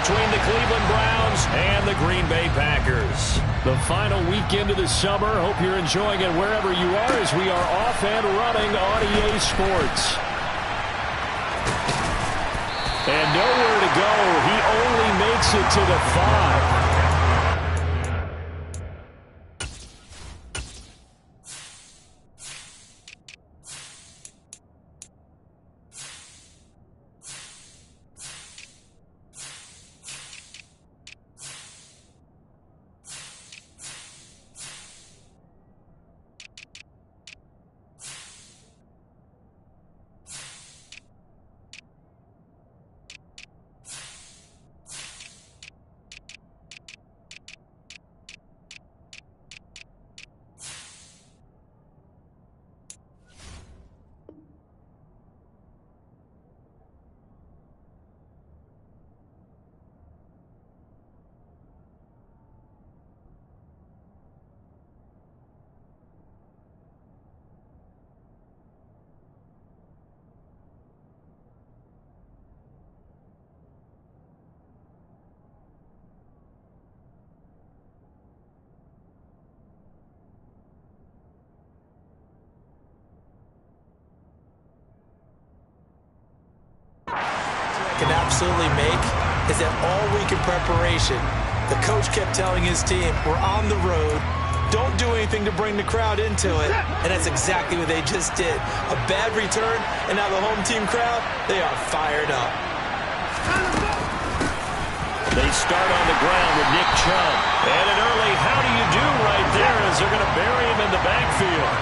between the Cleveland Browns and the Green Bay Packers. The final weekend of the summer. Hope you're enjoying it wherever you are as we are off and running on EA Sports. And nowhere to go. He only makes it to the 5. Can absolutely make is that all week in preparation, the coach kept telling his team, we're on the road, don't do anything to bring the crowd into it, and that's exactly what they just did. A bad return, and now the home team crowd, they are fired up. They start on the ground with Nick Chubb, and an early how do you do right there as they're going to bury him in the backfield.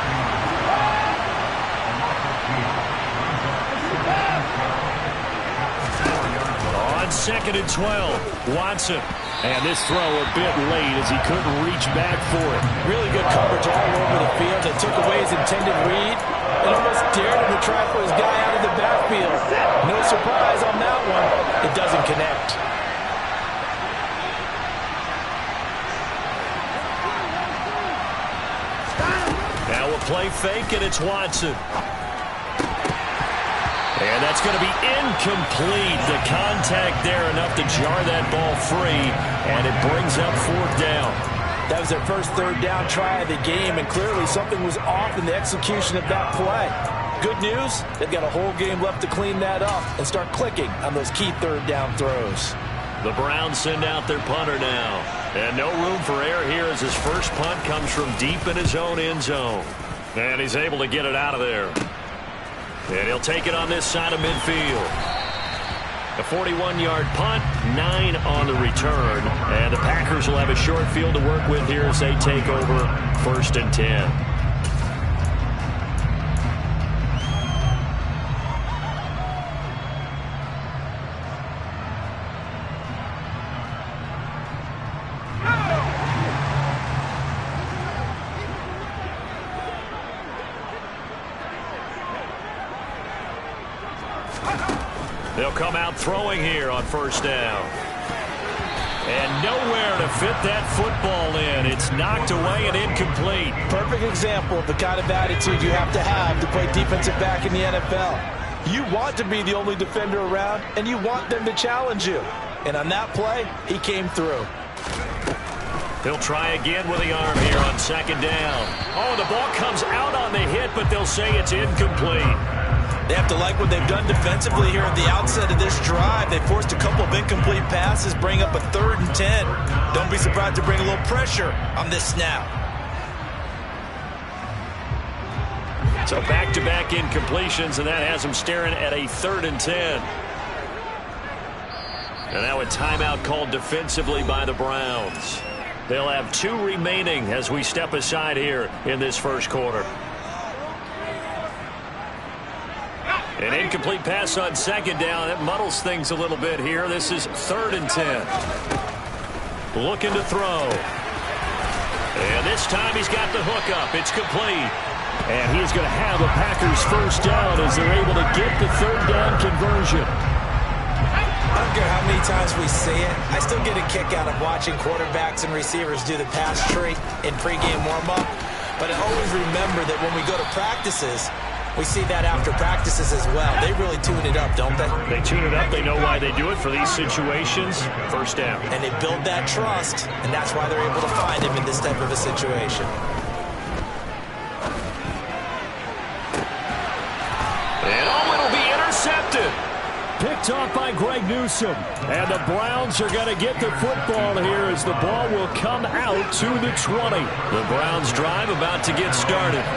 On 2nd and 12, Watson. And this throw a bit late as he couldn't reach back for it. Really good coverage all over the field that took away his intended read and almost dared him to try for his guy out of the backfield. No surprise on that one. It doesn't connect. Now a play fake, and it's Watson. And that's going to be incomplete. The contact there enough to jar that ball free, and it brings up 4th down. That was their first 3rd down try of the game, and clearly something was off in the execution of that play. Good news, they've got a whole game left to clean that up and start clicking on those key 3rd down throws. The Browns send out their punter now. And no room for error here as his first punt comes from deep in his own end zone. And he's able to get it out of there. And he'll take it on this side of midfield. A 41-yard punt, 9 on the return. And the Packers will have a short field to work with here as they take over 1st and 10. They'll come out throwing here on 1st down. And nowhere to fit that football in. It's knocked away and incomplete. Perfect example of the kind of attitude you have to play defensive back in the NFL. You want to be the only defender around, and you want them to challenge you. And on that play, he came through. They'll try again with the arm here on 2nd down. Oh, the ball comes out on the hit, but they'll say it's incomplete. They have to like what they've done defensively here at the outset of this drive. They forced a couple of incomplete passes, bring up a 3rd and 10. Don't be surprised to bring a little pressure on this snap. So back-to-back incompletions, and that has them staring at a 3rd and 10. And now a timeout called defensively by the Browns. They'll have 2 remaining as we step aside here in this first quarter. An incomplete pass on 2nd down. That muddles things a little bit here. This is 3rd and 10. Looking to throw. And this time he's got the hook up. It's complete. And he's going to have a Packers 1st down as they're able to get the 3rd down conversion. I don't care how many times we see it. I still get a kick out of watching quarterbacks and receivers do the pass tree in pregame warm-up. But I always remember that when we go to practices, We see that after practices as well. They really tune it up, don't they? They tune it up. They know why they do it for these situations. First down. And they build that trust, and that's why they're able to find him in this type of a situation. And it'll be intercepted. Picked off by Greg Newsome. And the Browns are going to get the football here as the ball will come out to the 20. The Browns drive about to get started.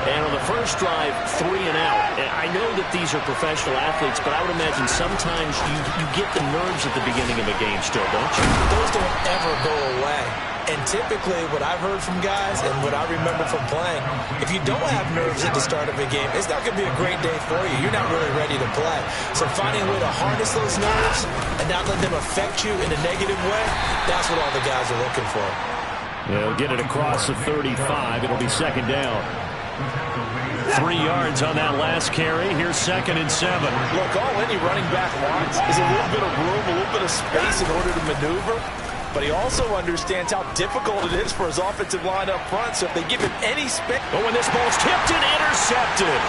And on the first drive, 3 and out. And I know that these are professional athletes, but I would imagine sometimes you get the nerves at the beginning of a game still, don't you? Those don't ever go away. And typically what I've heard from guys and what I remember from playing, if you don't have nerves at the start of a game, it's not going to be a great day for you. You're not really ready to play. So finding a way to harness those nerves and not let them affect you in a negative way, that's what all the guys are looking for. They'll get it across the 35. It'll be second down. 3 yards on that last carry. Here's 2nd and 7. Look, all any running back wants is a little bit of room, a little bit of space in order to maneuver. But he also understands how difficult it is for his offensive line up front. So if they give him any space. Oh, and this ball's tipped and intercepted.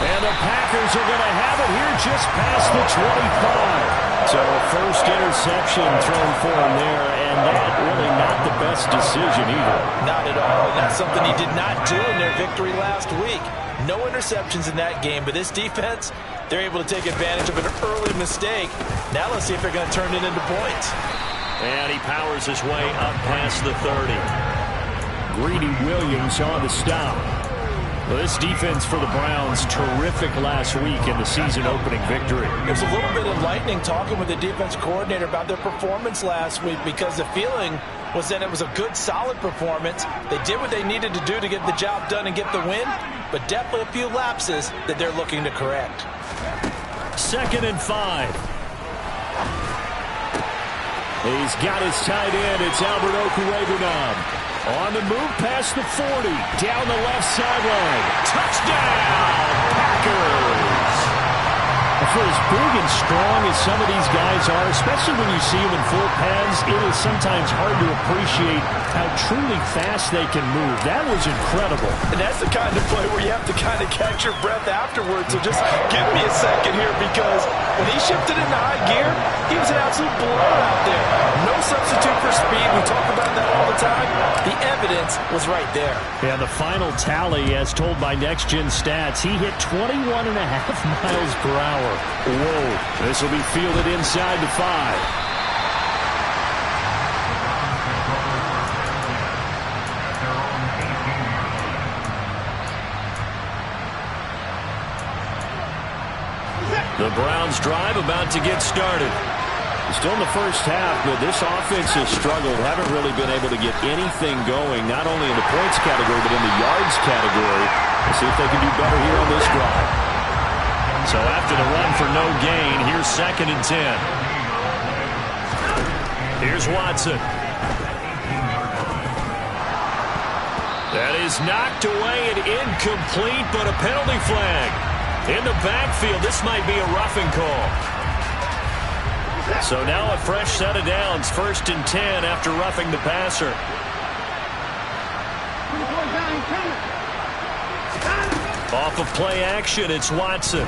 And the Packers are going to have it here just past the 25. So first interception thrown for him there, and that really not the best decision either. Not at all, and that's something he did not do in their victory last week. No interceptions in that game, but this defense, they're able to take advantage of an early mistake. Now let's see if they're going to turn it into points. And he powers his way up past the 30. Greedy Williams on the stop. Well, this defense for the Browns, terrific last week in the season-opening victory. It was a little bit enlightening talking with the defense coordinator about their performance last week because the feeling was that it was a good, solid performance. They did what they needed to do to get the job done and get the win, but definitely a few lapses that they're looking to correct. 2nd and 5. He's got his tight end. It's Albert Okwuegbunam. On the move past the 40. Down the left sideline. Touchdown, Packers! For as big and strong as some of these guys are, especially when you see them in full pads, it is sometimes hard to appreciate how truly fast they can move. That was incredible. And that's the kind of play where you have to kind of catch your breath afterwards. So just give me a second here, because when he shifted into high gear, he was an absolute blowout out there. No substitute for speed. We talk about that all the time. The evidence was right there. Yeah, the final tally, as told by Next Gen Stats, he hit 21.5 miles per hour. Whoa, this will be fielded inside the 5. The Browns drive about to get started. Still in the first half, but this offense has struggled. Haven't really been able to get anything going, not only in the points category, but in the yards category. Let's see if they can do better here on this drive. So after the run for no gain, here's 2nd and 10. Here's Watson. That is knocked away and incomplete, but a penalty flag. In the backfield, this might be a roughing call. So now a fresh set of downs, 1st and 10 after roughing the passer. Off of play action, it's Watson.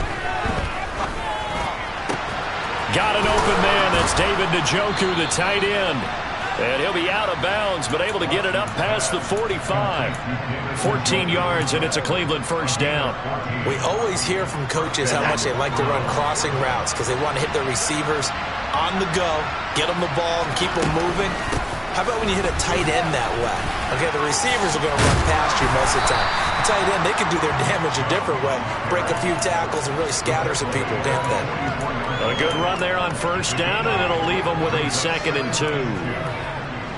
Got an open man. That's David Njoku, the tight end. And he'll be out of bounds, but able to get it up past the 45. 14 yards, and it's a Cleveland first down. We always hear from coaches how much they like to run crossing routes because they want to hit their receivers on the go, get them the ball, and keep them moving. How about when you hit a tight end that way? Okay, the receivers are going to run past you most of the time. The tight end, they can do their damage a different way, break a few tackles and really scatter some people, can't they? A good run there on first down, and it'll leave them with a 2nd and 2.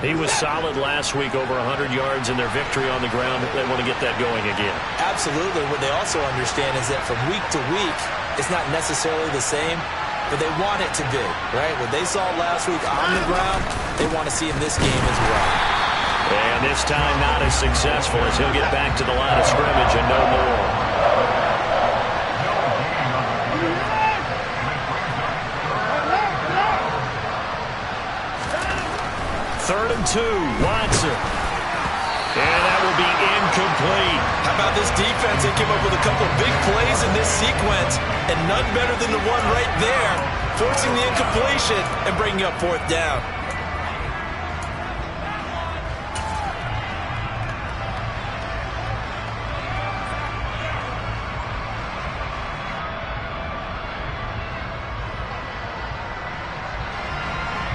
He was solid last week, over 100 yards in their victory on the ground. They want to get that going again. Absolutely. What they also understand is that from week to week, it's not necessarily the same, but they want it to be, right? What they saw last week on the ground, they want to see in this game as well. And this time not as successful, as he'll get back to the line of scrimmage and no more. Third and 2, Watson. And that will be incomplete. How about this defense? They came up with a couple big plays in this sequence, and none better than the one right there, forcing the incompletion and bringing up fourth down.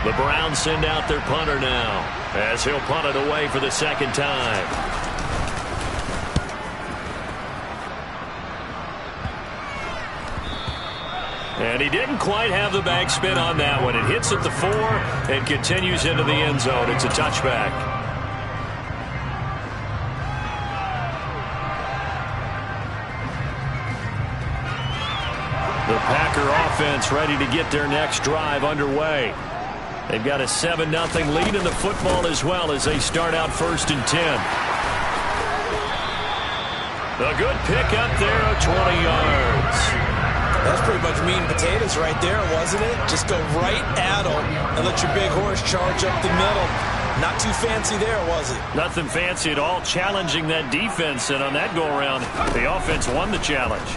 The Browns send out their punter now, as he'll punt it away for the second time. And he didn't quite have the backspin on that one. It hits at the 4 and continues into the end zone. It's a touchback. The Packer offense ready to get their next drive underway. They've got a 7-0 lead in the football as well as they start out 1st and 10. A good pick up there of 20 yards. That's pretty much meat and potatoes right there, wasn't it? Just go right at them and let your big horse charge up the middle. Not too fancy there, was it? Nothing fancy at all, challenging that defense, and on that go-around, the offense won the challenge.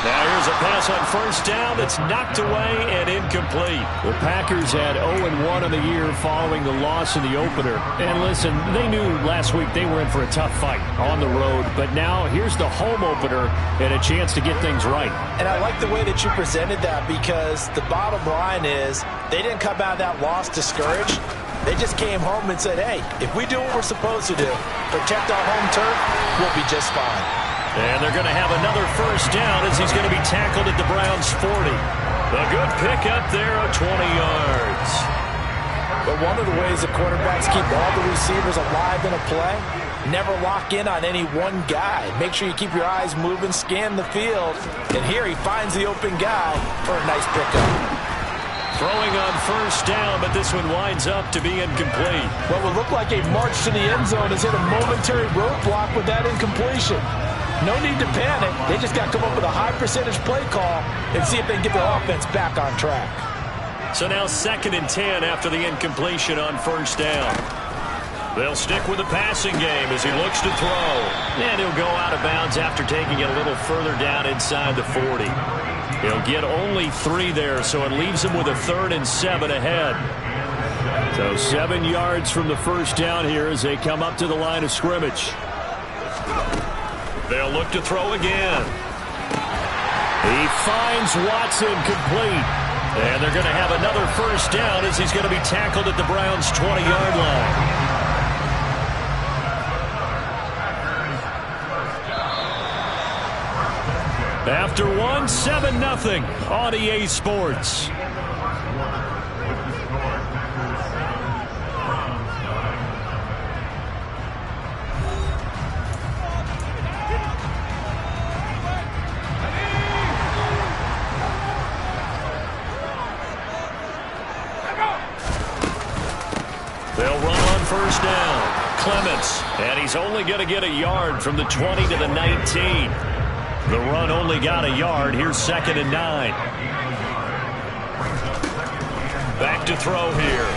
Now here's a pass on 1st down that's knocked away and incomplete. The Packers had 0-1 on the year following the loss in the opener. And listen, they knew last week they were in for a tough fight on the road. But now here's the home opener and a chance to get things right. And I like the way that you presented that, because the bottom line is they didn't come out of that loss discouraged. They just came home and said, hey, if we do what we're supposed to do, protect our home turf, we'll be just fine. And they're going to have another 1st down as he's going to be tackled at the Browns' 40. A good pick up there of 20 yards. But one of the ways the quarterbacks keep all the receivers alive in a play, never lock in on any one guy. Make sure you keep your eyes moving, scan the field. And here he finds the open guy for a nice pickup. Throwing on 1st down, but this one winds up to be incomplete. What would look like a march to the end zone has hit a momentary roadblock with that incompletion. No need to panic. They just got to come up with a high percentage play call and see if they can get their offense back on track. So now 2nd and 10 after the incompletion on 1st down. They'll stick with the passing game as he looks to throw. And he'll go out of bounds after taking it a little further down inside the 40. He'll get only 3 there, so it leaves him with a 3rd and 7 ahead. So 7 yards from the 1st down here as they come up to the line of scrimmage. They'll look to throw again. He finds Watson complete. And they're going to have another 1st down as he's going to be tackled at the Browns' 20-yard line. After one, 7-0 on EA Sports. They'll run on 1st down. Clements, and he's only going to get a yard from the 20 to the 19. The run only got a yard. Here's 2nd and 9. Back to throw here.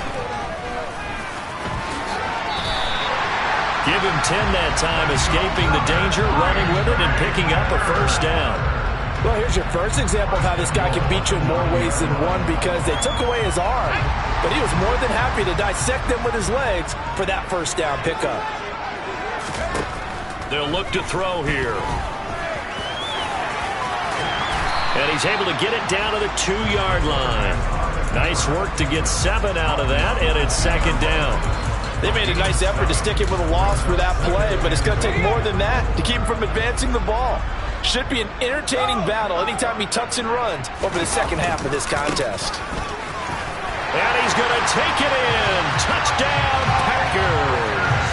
Give him 10 that time, escaping the danger, running with it, and picking up a 1st down. Well, here's your first example of how this guy can beat you in more ways than one, because they took away his arm, but he was more than happy to dissect them with his legs for that 1st down pickup. They'll look to throw here. And he's able to get it down to the 2-yard line. Nice work to get 7 out of that, and it's 2nd down. They made a nice effort to stick him with a loss for that play, but it's going to take more than that to keep him from advancing the ball. Should be an entertaining battle anytime he tucks and runs over the second half of this contest. And he's going to take it in. Touchdown, Packers.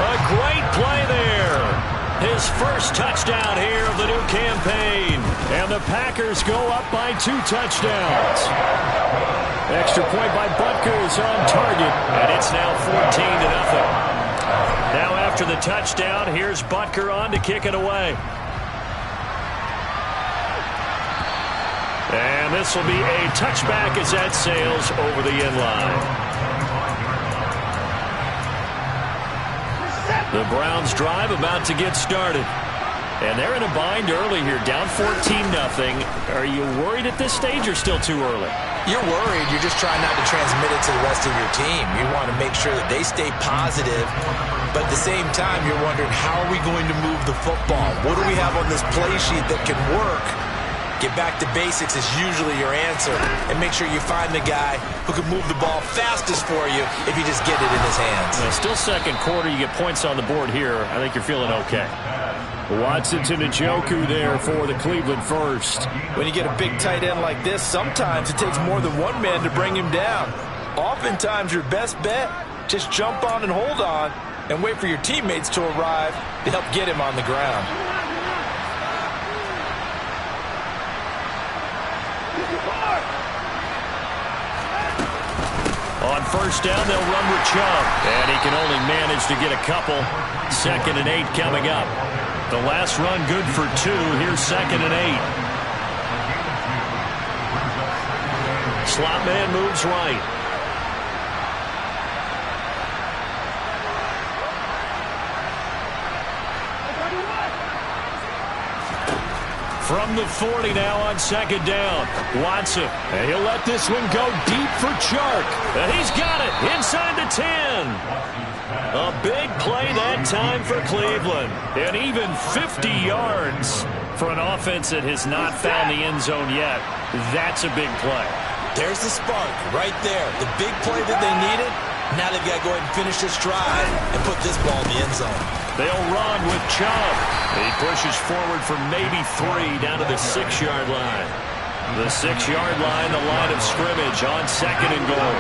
A great play there. His first touchdown here of the new campaign. And the Packers go up by 2 touchdowns. Extra point by Butker is on target. And it's now 14-0. Now after the touchdown, here's Butker on to kick it away. And this will be a touchback as that sails over the end line. The Browns drive about to get started. And they're in a bind early here, down 14-0. Are you worried at this stage or still too early? You're worried. You're just trying not to transmit it to the rest of your team. You want to make sure that they stay positive. But at the same time, you're wondering, how are we going to move the football? What do we have on this play sheet that can work? Get back to basics is usually your answer. And make sure you find the guy who can move the ball fastest for you if you just get it in his hands. Still second quarter. You get points on the board here. I think you're feeling okay. Watson to Njoku there for the Cleveland first. When you get a big tight end like this, sometimes it takes more than one man to bring him down. Oftentimes, your best bet, just jump on and hold on and wait for your teammates to arrive to help get him on the ground. On first down, they'll run with Chubb. And he can only manage to get a couple. 2nd and 8 coming up. The last run good for 2. Here's 2nd and 8. Slot man moves right. From the 40 now on 2nd down. Watson. And he'll let this one go deep for Chark. And he's got it inside the 10. A big play that time for Cleveland. And even 50 yards for an offense that has not found the end zone yet. That's a big play. There's the spark right there. The big play that they needed. Now they've got to go ahead and finish this drive and put this ball in the end zone. They'll run with Chubb. He pushes forward for maybe 3 down to the 6-yard line. The 6-yard line, the line of scrimmage on 2nd and goal.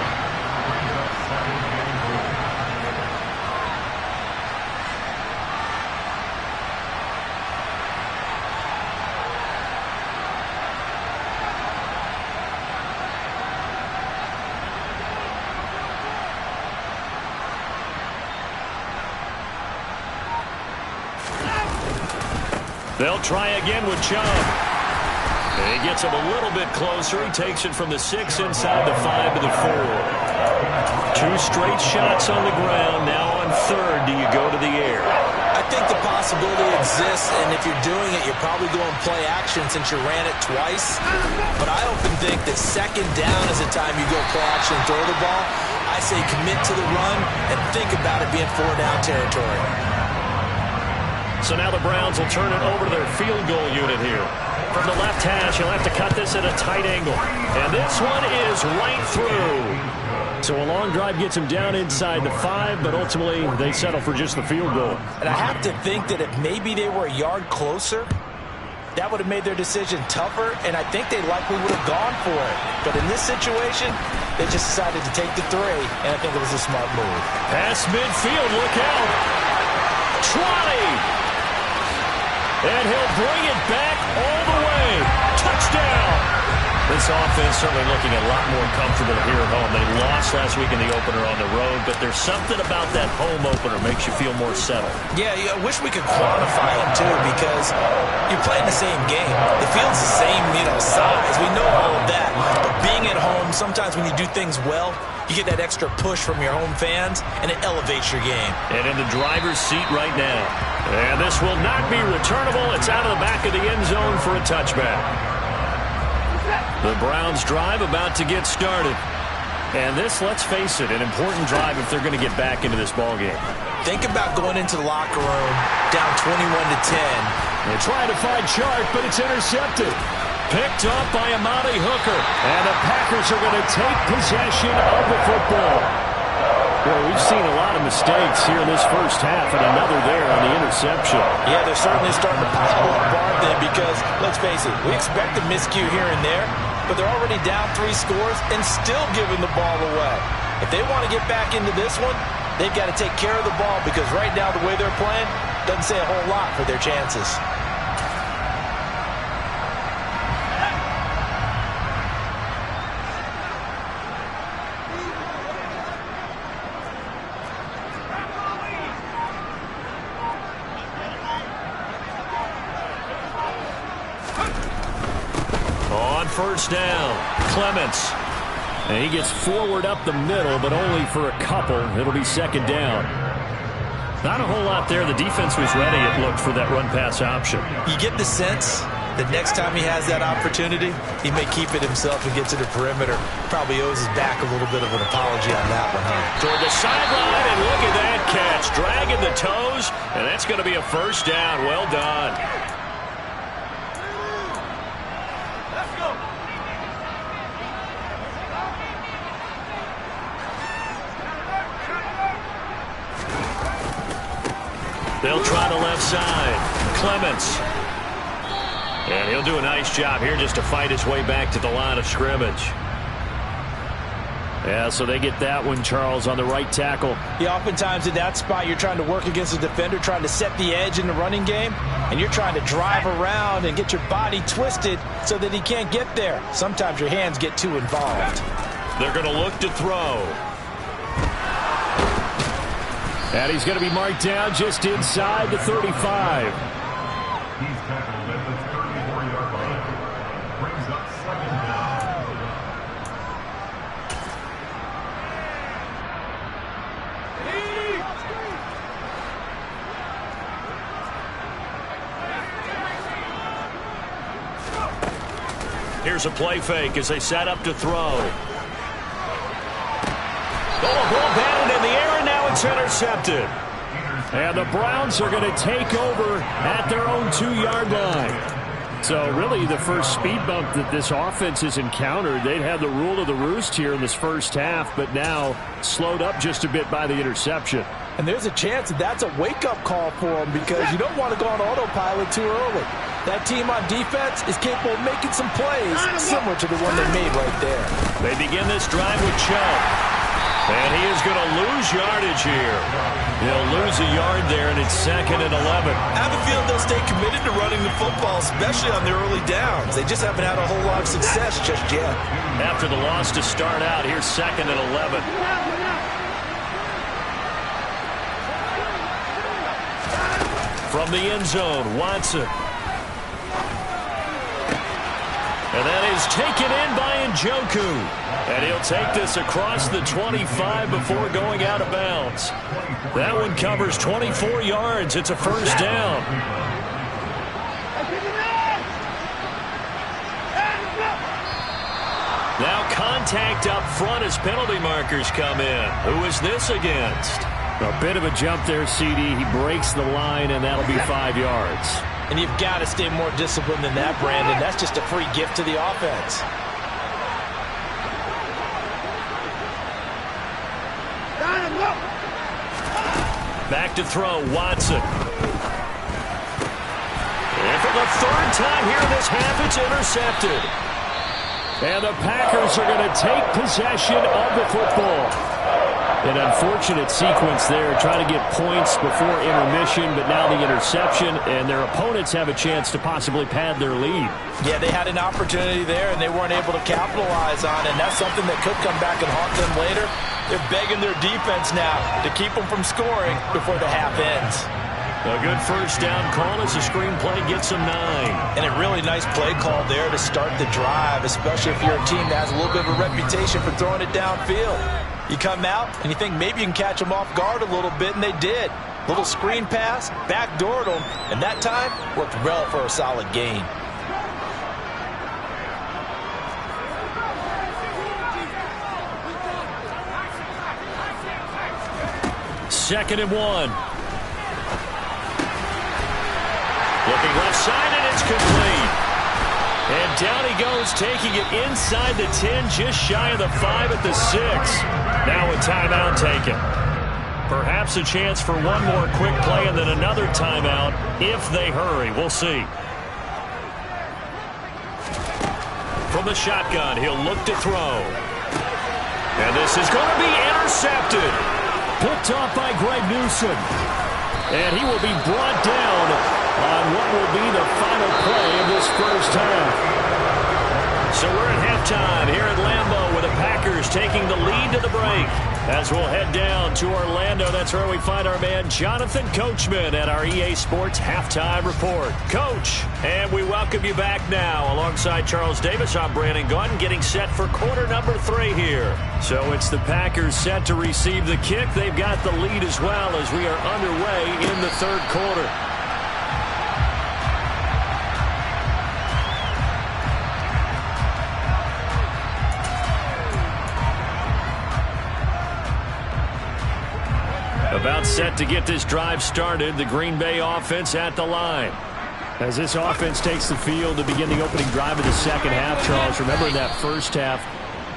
They'll try again with Chubb. And he gets him a little bit closer. He takes it from the 6 inside the 5 to the 4. 2 straight shots on the ground. Now on 3rd, do you go to the air? I think the possibility exists, and if you're doing it, you're probably going play action since you ran it twice. But I often think that 2nd down is the time you go play action and throw the ball. I say commit to the run and think about it being 4-down territory. So now the Browns will turn it over to their field goal unit here. From the left hash, he'll have to cut this at a tight angle. And this one is right through. So a long drive gets him down inside the 5, but ultimately they settle for just the field goal. And I have to think that if maybe they were a yard closer, that would have made their decision tougher, and I think they likely would have gone for it. But in this situation, they just decided to take the 3, and I think it was a smart move. Pass midfield, look out. Trotty. And he'll bring it back all the way. Touchdown. This offense certainly looking a lot more comfortable here at home. They lost last week in the opener on the road, but there's something about that home opener makes you feel more settled. Yeah, I wish we could quantify it, too, because you're playing the same game. The field's the same, size. We know all of that. But being at home, sometimes when you do things well, you get that extra push from your home fans, and it elevates your game. And in the driver's seat right now. And this will not be returnable. It's out of the back of the end zone for a touchback. The Browns drive about to get started. And this, let's face it, an important drive if they're going to get back into this ballgame. Think about going into the locker room down 21-10. They're trying to find Chark, but it's intercepted. Picked up by Amani Hooker. And the Packers are going to take possession of the football. Well, we've seen a lot of mistakes here in this first half, and another there on the interception. Yeah, they're certainly starting to pile up bar then because, let's face it, we expect a miscue here and there, but they're already down 3 scores and still giving the ball away. If they want to get back into this one, they've got to take care of the ball because right now the way they're playing doesn't say a whole lot for their chances. First down, Clements. And he gets forward up the middle, but only for a couple. It'll be 2nd down. Not a whole lot there. The defense was ready, it looked, for that run-pass option. You get the sense that next time he has that opportunity, he may keep it himself and get to the perimeter. Probably owes his back a little bit of an apology on that one, huh? Toward the sideline, and look at that catch. Dragging the toes, and that's going to be a first down. Well done. They'll try the left side. Clements. And he'll do a nice job here just to fight his way back to the line of scrimmage. Yeah, so they get that one, Charles, on the right tackle. Yeah, oftentimes in that spot, you're trying to work against a defender, trying to set the edge in the running game, and you're trying to drive around and get your body twisted so that he can't get there. Sometimes your hands get too involved. They're going to look to throw. And he's going to be marked down just inside the 35. He's tackled at the 34-yard line. Brings up second down. Here's a play fake as they set up to throw. Ball batted in the air, and now it's intercepted. And the Browns are going to take over at their own 2-yard line. So really the first speed bump that this offense has encountered. They'd had the rule of the roost here in this first half, but now slowed up just a bit by the interception. And there's a chance that that's a wake-up call for them because you don't want to go on autopilot too early. That team on defense is capable of making some plays similar to the one they made right there. They begin this drive with Chubb. And he is going to lose yardage here. He'll lose a yard there, and it's 2nd and 11. I have a feeling they'll stay committed to running the football, especially on their early downs. They just haven't had a whole lot of success just yet. After the loss to start out, here's 2nd and 11. From the end zone, Watson. And that is taken in by Njoku. And he'll take this across the 25 before going out of bounds. That one covers 24 yards. It's a first down. Now contact up front as penalty markers come in. Who is this against? A bit of a jump there, CD. He breaks the line, and that'll be 5 yards. And you've got to stay more disciplined than that, Brandon. That's just a free gift to the offense. Back to throw, Watson. And for the third time here in this half, it's intercepted. And the Packers are going to take possession of the football. An unfortunate sequence there, trying to get points before intermission, but now the interception, and their opponents have a chance to possibly pad their lead. Yeah, they had an opportunity there, and they weren't able to capitalize on it, and that's something that could come back and haunt them later. They're begging their defense now to keep them from scoring before the half ends. A good first down call as the screenplay gets them 9. And a really nice play call there to start the drive, especially if you're a team that has a little bit of a reputation for throwing it downfield. You come out and you think maybe you can catch them off guard a little bit, and they did. Little screen pass, backdoored them, and that time worked well for a solid gain. Second and 1. Looking left side, and it's complete. And down he goes, taking it inside the 10, just shy of the 5 at the 6. Now a timeout taken. Perhaps a chance for one more quick play and then another timeout if they hurry. We'll see. From the shotgun, he'll look to throw. And this is going to be intercepted. Picked off by Greg Newsome. And he will be brought down on what will be the final play of this first half. So we're at halftime here at Lambeau with the Packers taking the lead to the break. As we'll head down to Orlando, that's where we find our man Jonathan Coachman at our EA Sports Halftime Report. Coach, and we welcome you back now. Alongside Charles Davis, I'm Brandon Gunn, getting set for quarter number 3 here. So it's the Packers set to receive the kick. They've got the lead as well as we are underway in the third quarter. About set to get this drive started, the Green Bay offense at the line. As this offense takes the field to begin the opening drive of the second half, Charles, remember in that first half,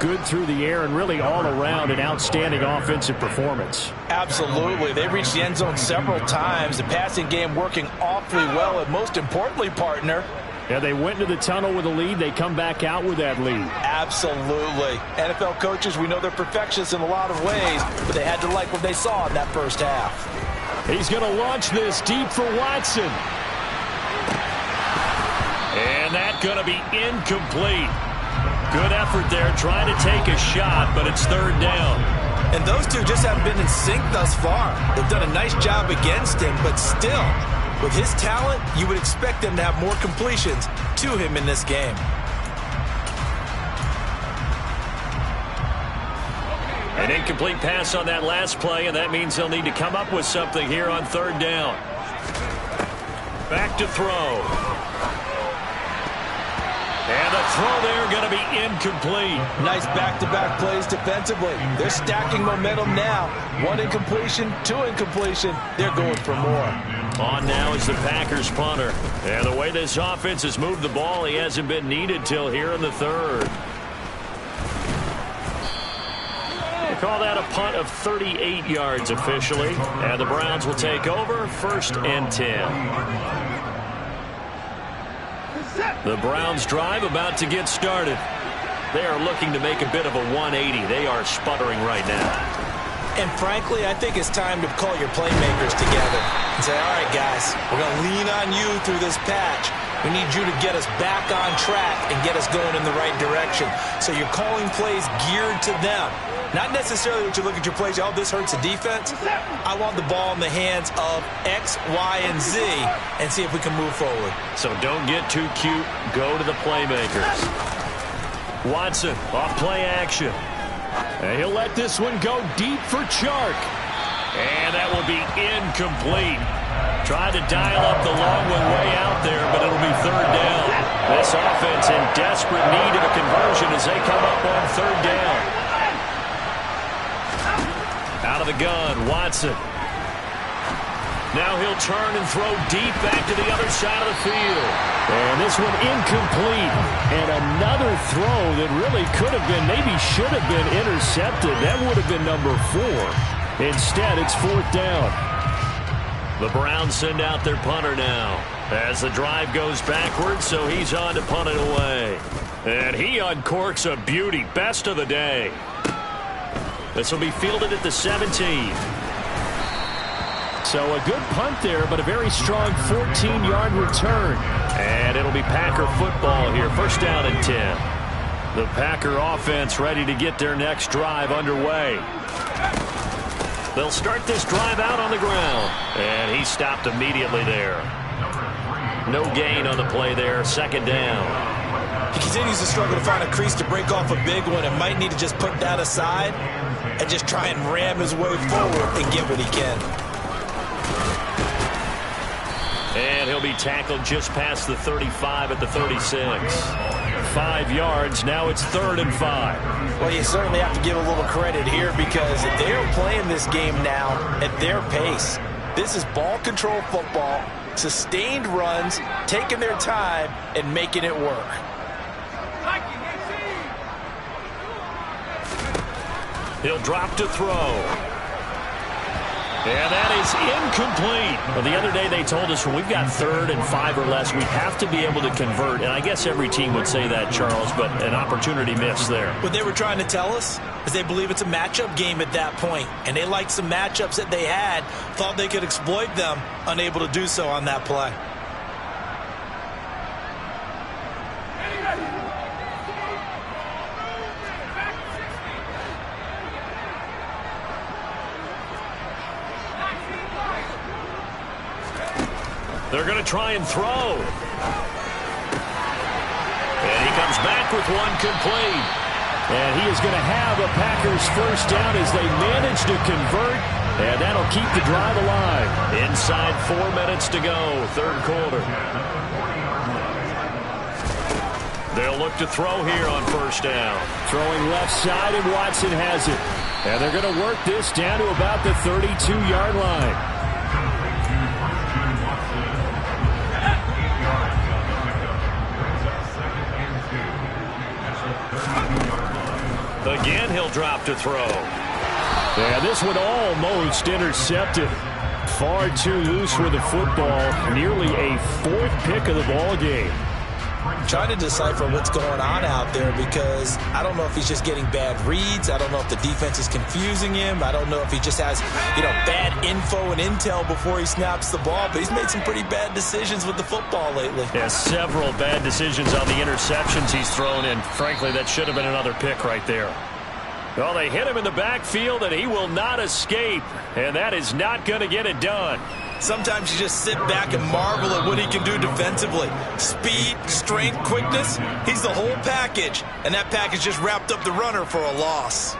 good through the air and really all around an outstanding offensive performance. Absolutely. They reached the end zone several times. The passing game working awfully well, and most importantly, partner, yeah, they went into the tunnel with a lead. They come back out with that lead. Absolutely. NFL coaches, we know they're perfectionists in a lot of ways, but they had to like what they saw in that first half. He's going to launch this deep for Watson. And that's going to be incomplete. Good effort there trying to take a shot, but it's third down. And those two just haven't been in sync thus far. They've done a nice job against him, but still, with his talent, you would expect them to have more completions to him in this game. An incomplete pass on that last play, and that means they'll need to come up with something here on third down. Back to throw. And the throw there going to be incomplete. Nice back-to-back plays defensively. They're stacking momentum now. 1 incompletion, 2 incompletion. They're going for more. On now is the Packers punter. And the way this offense has moved the ball, he hasn't been needed till here in the third. They call that a punt of 38 yards officially. And the Browns will take over, 1st and 10. The Browns drive about to get started. They are looking to make a bit of a 180. They are sputtering right now. And frankly, I think it's time to call your playmakers together and say, all right, guys, we're going to lean on you through this patch. We need you to get us back on track and get us going in the right direction. So you're calling plays geared to them. Not necessarily that you look at your plays, oh, this hurts the defense. I want the ball in the hands of X, Y, and Z and see if we can move forward. So don't get too cute. Go to the playmakers. Watson off play action. And he'll let this one go deep for Chark. And that will be incomplete. Tried to dial up the long one way out there, but it'll be third down. This offense in desperate need of a conversion as they come up on third down. Out of the gun, Watson. Now he'll turn and throw deep back to the other side of the field. And this one incomplete. And another throw that really could have been, maybe should have been intercepted. That would have been number 4. Instead, it's 4th down. The Browns send out their punter now as the drive goes backwards, so he's on to punt it away. And he uncorks a beauty. Best of the day. This will be fielded at the 17. So a good punt there, but a very strong 14-yard return. And it'll be Packer football here. 1st down and 10. The Packer offense ready to get their next drive underway. They'll start this drive out on the ground. And he stopped immediately there. No gain on the play there. 2nd down. He continues to struggle to find a crease to break off a big one and might need to just put that aside and just try and ram his way forward and get what he can. And he'll be tackled just past the 35 at the 36. 5 yards. Now it's 3rd and 5. Well, you certainly have to give a little credit here because they are playing this game now at their pace. This is ball control football, sustained runs, taking their time, and making it work. He'll drop to throw. And that is incomplete. Well, the other day they told us when we've got 3rd and 5 or less, we have to be able to convert. And I guess every team would say that, Charles, but an opportunity missed there. What they were trying to tell us is they believe it's a matchup game at that point. And they liked some matchups that they had, thought they could exploit them, unable to do so on that play. They're going to try and throw. And he comes back with one complete. And he is going to have a Packers first down as they manage to convert. And that'll keep the drive alive. Inside 4 minutes to go, third quarter. They'll look to throw here on first down. Throwing left side, and Watson has it. And they're going to work this down to about the 32-yard line. Again, he'll drop to throw. Yeah, this one almost intercepted. Far too loose with the football. Nearly a fourth pick of the ball game. Trying to decipher what's going on out there because I don't know if he's just getting bad reads. I don't know if the defense is confusing him. I don't know if he just has, bad info and intel before he snaps the ball. But he's made some pretty bad decisions with the football lately. Yeah, several bad decisions on the interceptions he's thrown in. Frankly, that should have been another pick right there. Well, they hit him in the backfield, and he will not escape. And that is not going to get it done. Sometimes you just sit back and marvel at what he can do defensively. Speed, strength, quickness, he's the whole package. And that package just wrapped up the runner for a loss.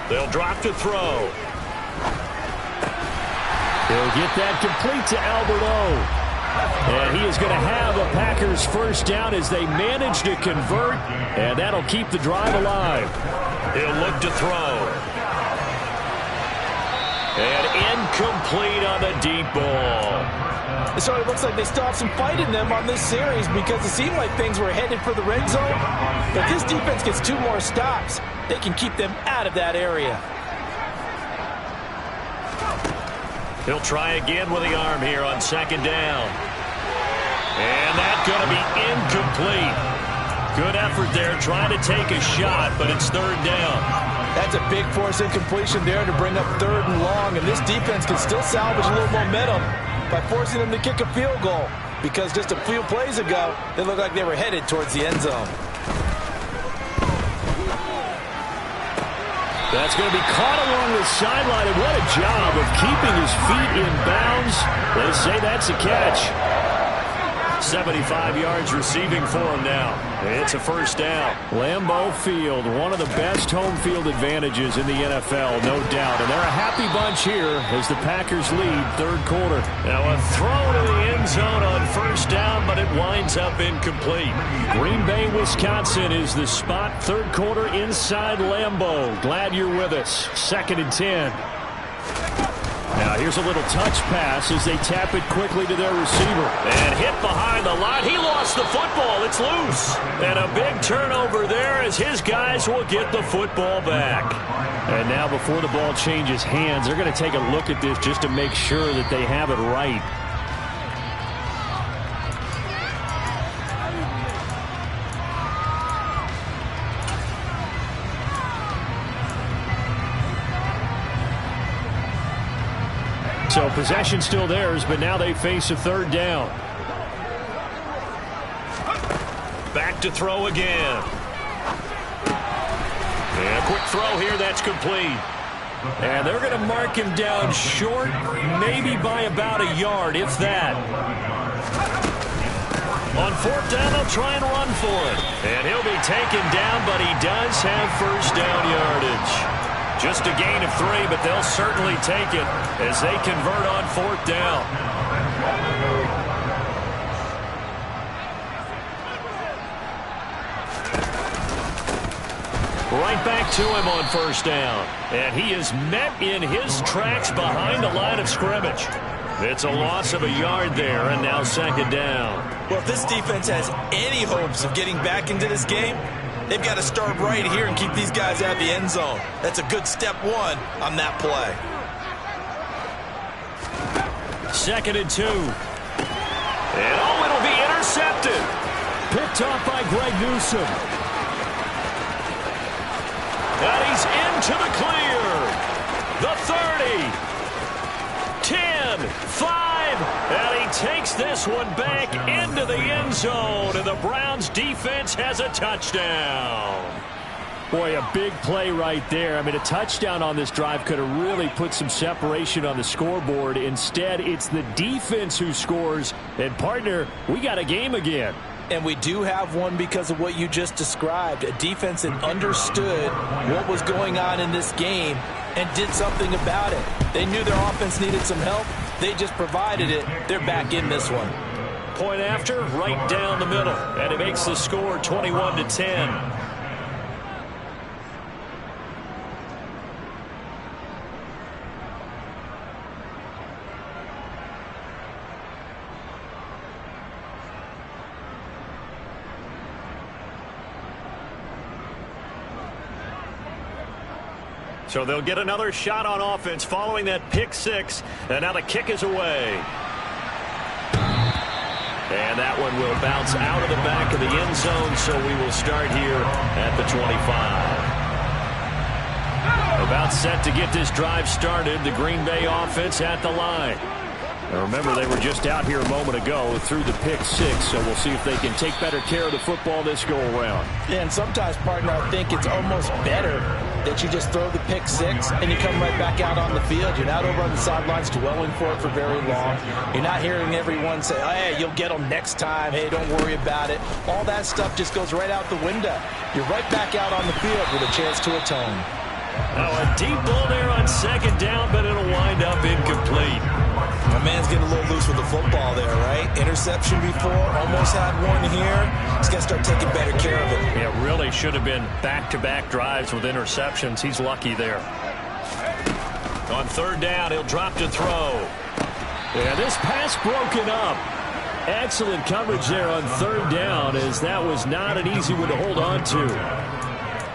They'll drop to throw. He'll get that complete to Albert O. And he is going to have a Packers first down as they manage to convert. And that'll keep the drive alive. He'll look to throw. And incomplete on the deep ball. So it looks like they still have some fight in them on this series because it seemed like things were headed for the red zone. But this defense gets 2 more stops. They can keep them out of that area. He'll try again with the arm here on second down. And that's going to be incomplete. Good effort there trying to take a shot, but it's third down. That's a big force incompletion there to bring up third and long, and this defense can still salvage a little momentum by forcing them to kick a field goal because just a few plays ago, they looked like they were headed towards the end zone. That's going to be caught along the sideline, and what a job of keeping his feet in bounds. They say that's a catch. 75 yards receiving for him now. It's a first down. Lambeau Field, one of the best home field advantages in the NFL, no doubt. And they're a happy bunch here as the Packers lead third quarter. Now a throw to the end zone on first down, but it winds up incomplete. Green Bay, Wisconsin is the spot, third quarter inside Lambeau. Glad you're with us. 2nd and 10. Now here's a little touch pass as they tap it quickly to their receiver. And hit behind the line. He lost the football. It's loose. And a big turnover there as his guys will get the football back. And now before the ball changes hands, they're going to take a look at this just to make sure that they have it right. So possession still theirs, but now they face a third down. Back to throw again. And a quick throw here, that's complete. And they're going to mark him down short, maybe by about a yard, if that. On fourth down, they'll try and run for it. And he'll be taken down, but he does have first down yardage. Just a gain of 3, but they'll certainly take it as they convert on fourth down. Right back to him on first down. And he is met in his tracks behind the line of scrimmage. It's a loss of a yard there, and now second down. Well, if this defense has any hopes of getting back into this game, they've got to start right here and keep these guys out of the end zone. That's a good step 1 on that play. 2nd and 2. And it'll be intercepted. Picked off by Greg Newsome. And he's into the clear. The 30. 10. 5, and he takes this one back into the end zone, and the Browns defense has a touchdown. Boy, a big play right there. I mean, a touchdown on this drive could have really put some separation on the scoreboard. Instead, it's the defense who scores. And, partner, we got a game again. And we do have one because of what you just described. A defense that understood what was going on in this game and did something about it. They knew their offense needed some help. They just provided it. They're back in this one. Point after, right down the middle. And it makes the score 21-10. So they'll get another shot on offense following that pick six. And now the kick is away. And that one will bounce out of the back of the end zone, so we will start here at the 25. About set to get this drive started, the Green Bay offense at the line. Now remember, they were just out here a moment ago through the pick six, so we'll see if they can take better care of the football this go-around. Yeah, and sometimes, partner, I think it's almost better that you just throw the pick six and you come right back out on the field. You're not over on the sidelines dwelling for it for very long. You're not hearing everyone say, oh, hey, you'll get them next time. Hey, don't worry about it. All that stuff just goes right out the window. You're right back out on the field with a chance to atone. Oh, a deep ball there on second down, but it'll wind up incomplete. My man's getting a little loose with the football there, right? Interception before, almost had one here. He's got to start taking better care of it. Yeah, really should have been back-to-back drives with interceptions. He's lucky there. On third down, he'll drop to throw. Yeah, this pass broken up. Excellent coverage there on third down, as that was not an easy one to hold on to.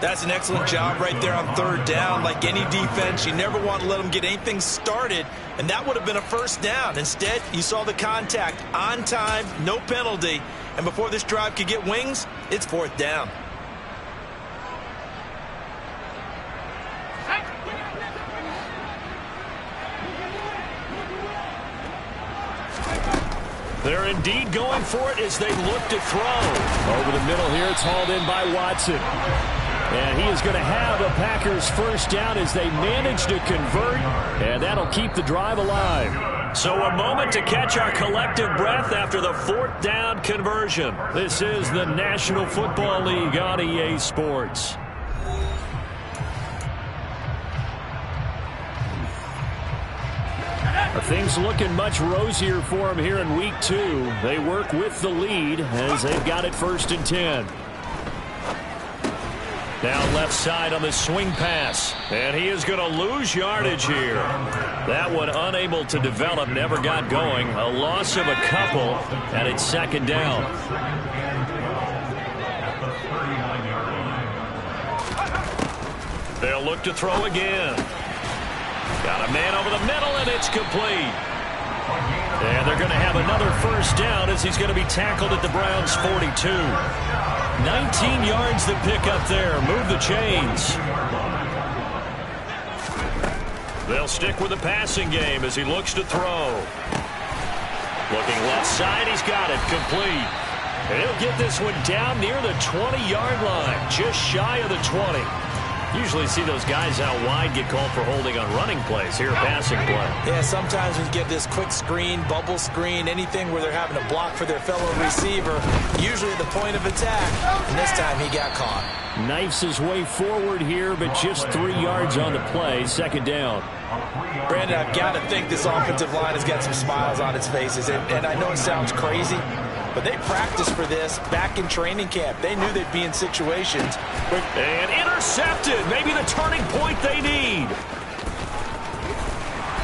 That's an excellent job right there on third down. Like any defense, you never want to let them get anything started, and that would have been a first down. Instead, you saw the contact on time, no penalty, and before this drive could get wings, it's fourth down. They're indeed going for it as they look to throw. Over the middle here, it's hauled in by Watson. And he is going to have a Packers first down as they manage to convert, and that'll keep the drive alive. So a moment to catch our collective breath after the fourth down conversion. This is the National Football League on EA Sports. Things looking much rosier for them here in week 2. They work with the lead as they've got it 1st and 10. Down left side on the swing pass. And he is going to lose yardage here. That one unable to develop, never got going. A loss of a couple, and it's second down. They'll look to throw again. Got a man over the middle, and it's complete. And they're going to have another first down as he's going to be tackled at the Browns' 42. 19 yards to pick up there. Move the chains. They'll stick with the passing game as he looks to throw. Looking left side, he's got it. Complete. And he'll get this one down near the 20-yard line, just shy of the 20. Usually see those guys out wide get called for holding on running plays. Here, a passing play. Yeah, sometimes we get this quick screen, bubble screen, anything where they're having to block for their fellow receiver, usually at the point of attack, and this time he got caught. Knifes his way forward here, but just 3 yards on the play. Second down. Brandon, I've got to think this offensive line has got some smiles on its faces, and I know it sounds crazy, but they practiced for this back in training camp. They knew they'd be in situations where... And intercepted. Maybe the turning point they need.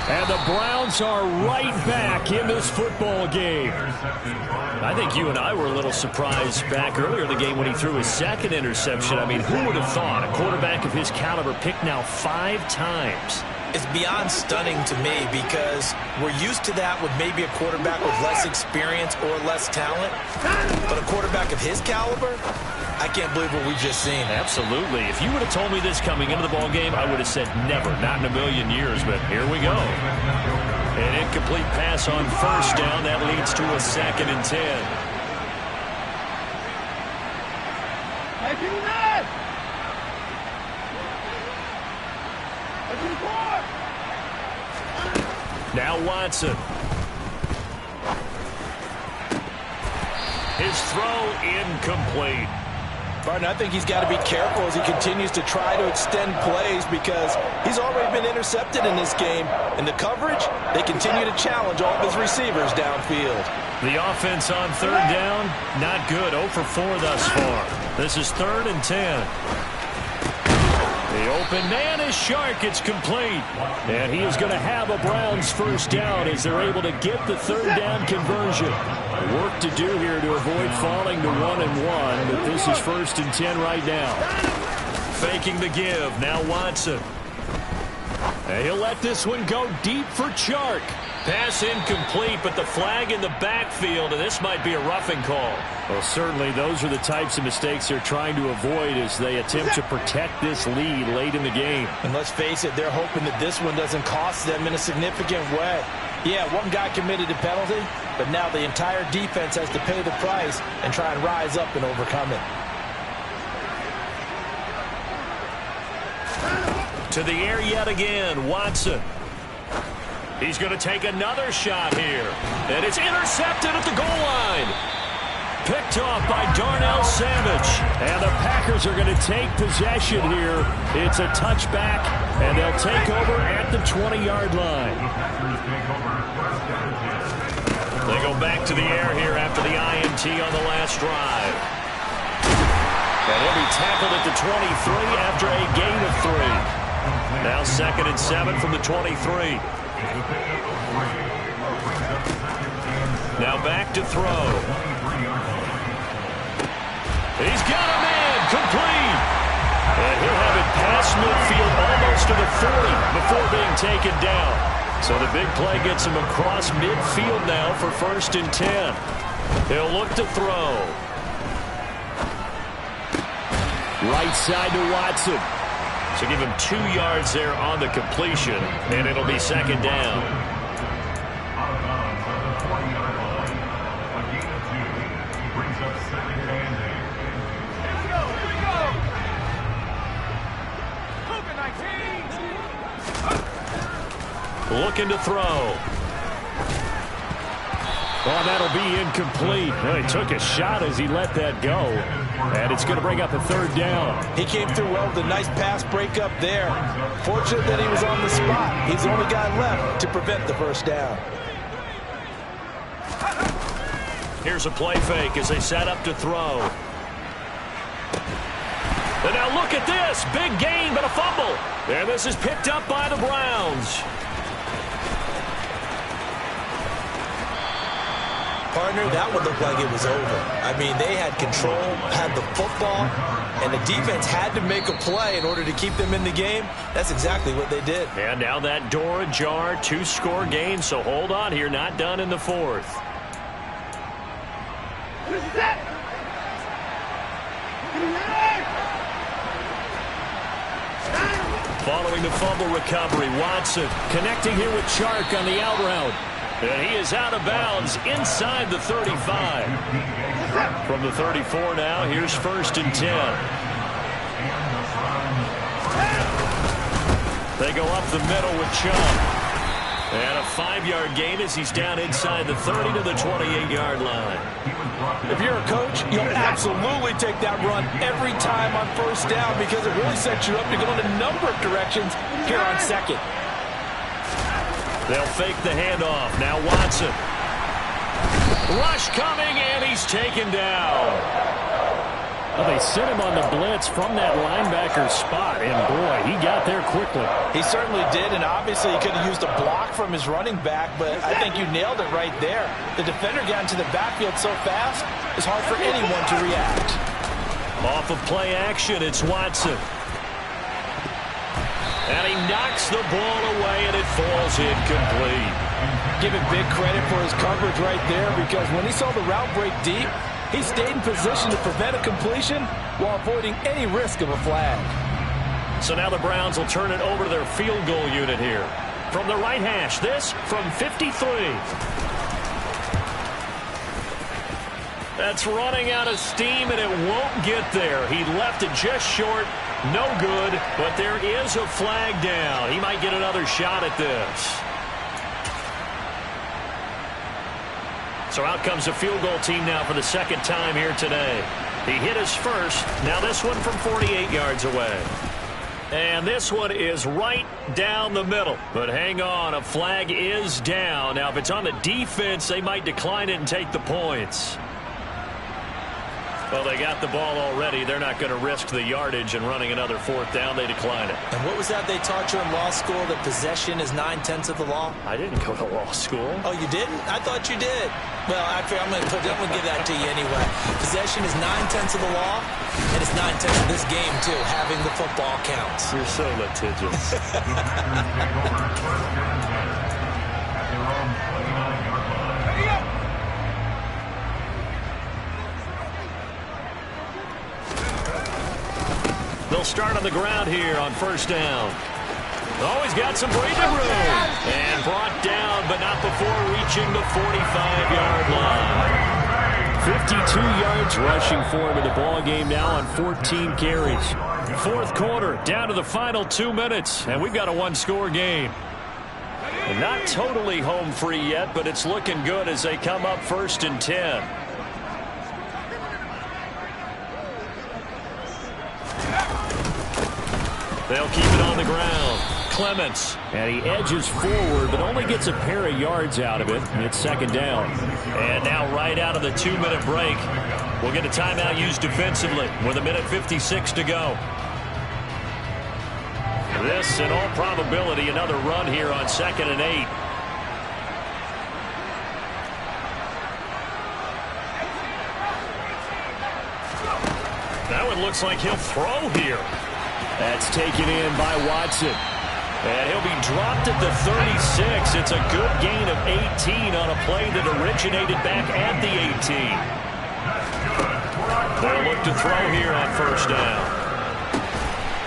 And the Browns are right back in this football game. I think you and I were a little surprised back earlier in the game when he threw his second interception. I mean, who would have thought a quarterback of his caliber picked now 5 times? It's beyond stunning to me because we're used to that with maybe a quarterback with less experience or less talent. But a quarterback of his caliber, I can't believe what we've just seen. Absolutely. If you would have told me this coming into the ball game, I would have said never, not in a million years. But here we go. An incomplete pass on first down. That leads to a 2nd and 10. Now Watson. His throw incomplete. Barton, I think he's got to be careful as he continues to try to extend plays because he's already been intercepted in this game. In the coverage, they continue to challenge all of his receivers downfield. The offense on 3rd down, not good. 0 for 4 thus far. This is 3rd and 10. The open man is Shark. It's complete. And he is going to have a Browns first down as they're able to get the 3rd down conversion. Work to do here to avoid falling to 1-1, but this is 1st and 10 right now. Faking the give. Now Watson. And he'll let this one go deep for Chark. Pass incomplete, but the flag in the backfield, and this might be a roughing call. Well, certainly those are the types of mistakes they're trying to avoid as they attempt to protect this lead late in the game. And let's face it, they're hoping that this one doesn't cost them in a significant way. Yeah, one guy committed a penalty, but now the entire defense has to pay the price and try and rise up and overcome it. To the air yet again, Watson. He's going to take another shot here. And it's intercepted at the goal line. Picked off by Darnell Savage. And the Packers are going to take possession here. It's a touchback, and they'll take over at the 20-yard line. They go back to the air here after the INT on the last drive. And he'll be tackled at the 23 after a gain of 3. Now 2nd and 7 from the 23. Now back to throw. He's got a man, complete. And he'll have it past midfield almost to the 40 before being taken down. So the big play gets him across midfield now for 1st and 10. He'll look to throw. Right side to Watson. So give him 2 yards there on the completion, and it'll be 2nd down. Out of bounds at the 20-yard line. A gain of 2 brings up 2nd and 8. Here we go. Cougar 19. Looking to throw. Oh, that'll be incomplete. Well, he took a shot as he let that go. And it's going to bring up a 3rd down. He came through well with a nice pass breakup there. Fortunate that he was on the spot. He's the only guy left to prevent the first down. Here's a play fake as they set up to throw. And now look at this. Big gain, but a fumble. And this is picked up by the Browns. Partner, that would look like it was over. I mean, they had control, had the football, and the defense had to make a play in order to keep them in the game. That's exactly what they did. And now that door ajar, 2-score game, so hold on here, not done in the 4th. Following the fumble recovery, Watson connecting here with Chark on the out route. And he is out of bounds inside the 35. From the 34 now, here's 1st and 10. They go up the middle with Chubb. And a 5-yard gain as he's down inside the 30 to the 28-yard line. If you're a coach, you'll absolutely take that run every time on 1st down because it really sets you up to go in a number of directions here on 2nd. They'll fake the handoff. Now Watson. Rush coming, and he's taken down. Well, they sent him on the blitz from that linebacker spot, and boy, he got there quickly. He certainly did, and obviously he could have used a block from his running back, but I think you nailed it right there. The defender got into the backfield so fast, it's hard for anyone to react. Off of play action, it's Watson. And he knocks the ball away, and it falls incomplete. Give him big credit for his coverage right there because when he saw the route break deep, he stayed in position to prevent a completion while avoiding any risk of a flag. So now the Browns will turn it over to their field goal unit here. from the right hash. This from 53. That's running out of steam, and it won't get there. He left it just short. No good, but there is a flag down. He might get another shot at this. So out comes a field goal team now for the second time here today. He hit his first. Now this one from 48 yards away. And this one is right down the middle. But hang on, a flag is down. Now if it's on the defense, they might decline it and take the points. Well, they got the ball already. They're not going to risk the yardage and running another fourth down. They decline it. And what was that they taught you in law school, that possession is 9/10 of the law? I didn't go to law school. Oh, you didn't? I thought you did. Well, I'm going to give that to you anyway. Possession is 9/10 of the law, and it's 9/10 of this game, too. Having the football counts. You're so litigious. They'll start on the ground here on first down. Oh, he's got some breathing room. And brought down, but not before reaching the 45-yard line. 52 yards rushing for him in the ball game now on 14 carries. Fourth quarter, down to the final 2 minutes, and we've got a one-score game. Not totally home free yet, but it's looking good as they come up 1st and 10. They'll keep it on the ground. Clements. And he edges forward, but only gets a pair of yards out of it. It's second down. And now right out of the 2-minute break, we'll get a timeout used defensively with 1:56 to go. This, in all probability, another run here on 2nd and 8. That one looks like he'll throw here. That's taken in by Watson. And he'll be dropped at the 36. It's a good gain of 18 on a play that originated back at the 18. They'll look to throw here on first down.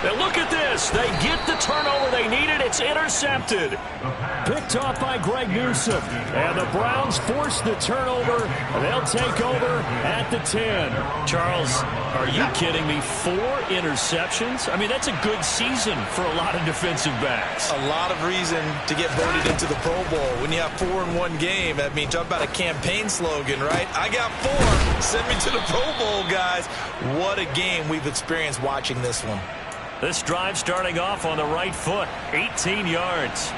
And look at this. They get the turnover they needed. It's intercepted. Picked off by Greg Newsome. And the Browns force the turnover. And they'll take over at the 10. Charles, are you kidding me? 4 interceptions? I mean, that's a good season for a lot of defensive backs. A lot of reason to get voted into the Pro Bowl. When you have 4 in one game, I mean, talk about a campaign slogan, right? I got 4. Send me to the Pro Bowl, guys. What a game we've experienced watching this one. This drive starting off on the right foot. 18 yards.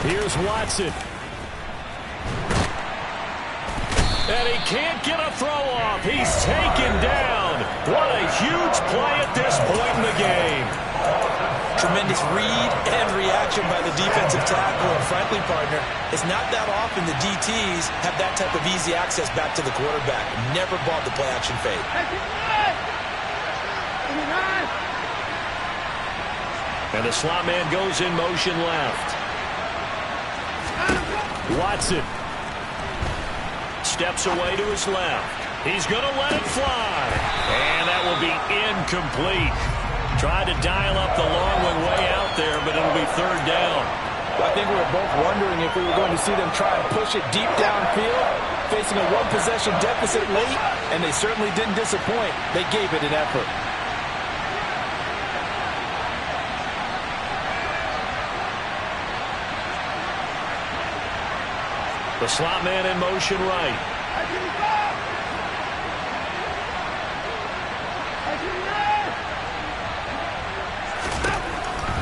Here's Watson. And he can't get a throw off. He's taken down. What a huge play at this point in the game. Tremendous read and reaction by the defensive tackle. And frankly, partner, it's not that often the DTs have that type of easy access back to the quarterback. Never bought the play-action fade. And the slot man goes in motion left. Watson steps away to his left. He's going to let it fly. And that will be incomplete. Tried to dial up the long one way out there, but it'll be third down. I think we were both wondering if we were going to see them try and push it deep downfield, facing a one-possession deficit late, and they certainly didn't disappoint. They gave it an effort. The slot man in motion right.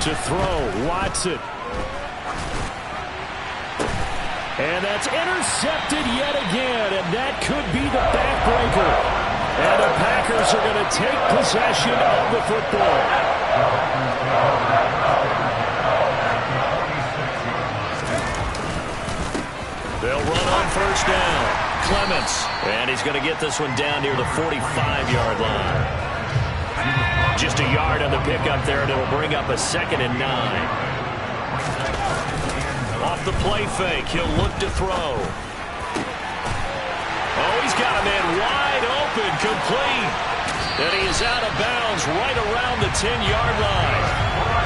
To throw, Watson. And that's intercepted yet again, and that could be the backbreaker. And the Packers are going to take possession of the football. They'll run on first down. Clements. And he's going to get this one down near the 45-yard line. Just a yard on the pickup there, and it'll bring up a 2nd and 9. Off the play fake, he'll look to throw. Oh, he's got a man wide open, complete. And he is out of bounds right around the 10-yard line.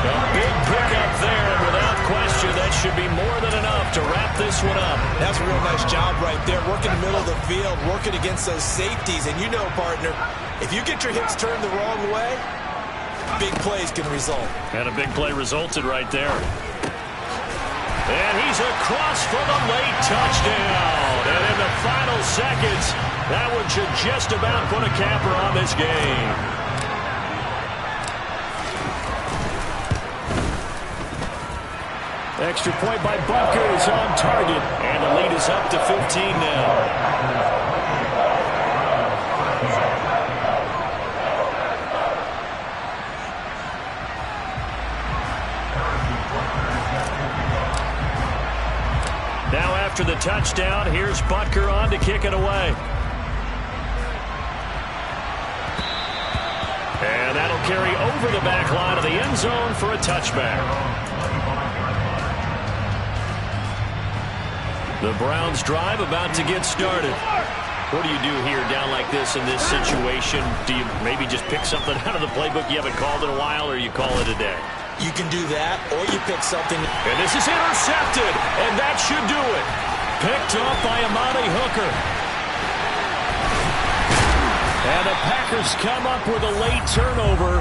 A big pickup there, and without question, that should be more than enough to wrap this one up. That's a real nice job right there, working the middle of the field, working against those safeties. And you know, partner, if you get your hips turned the wrong way, big plays can result. And a big play resulted right there. And he's across for the late touchdown. And in the final seconds, that one should just about put a capper on this game. Extra point by Butker is on target. And the lead is up to 15 now. Now after the touchdown, here's Butker on to kick it away. And that'll carry over the back line of the end zone for a touchback. The Browns drive about to get started. What do you do here down like this in this situation? Do you maybe just pick something out of the playbook you haven't called in a while, or you call it a day? You can do that, or you pick something. And this is intercepted, and that should do it. Picked off by Amani Hooker. And the Packers come up with a late turnover,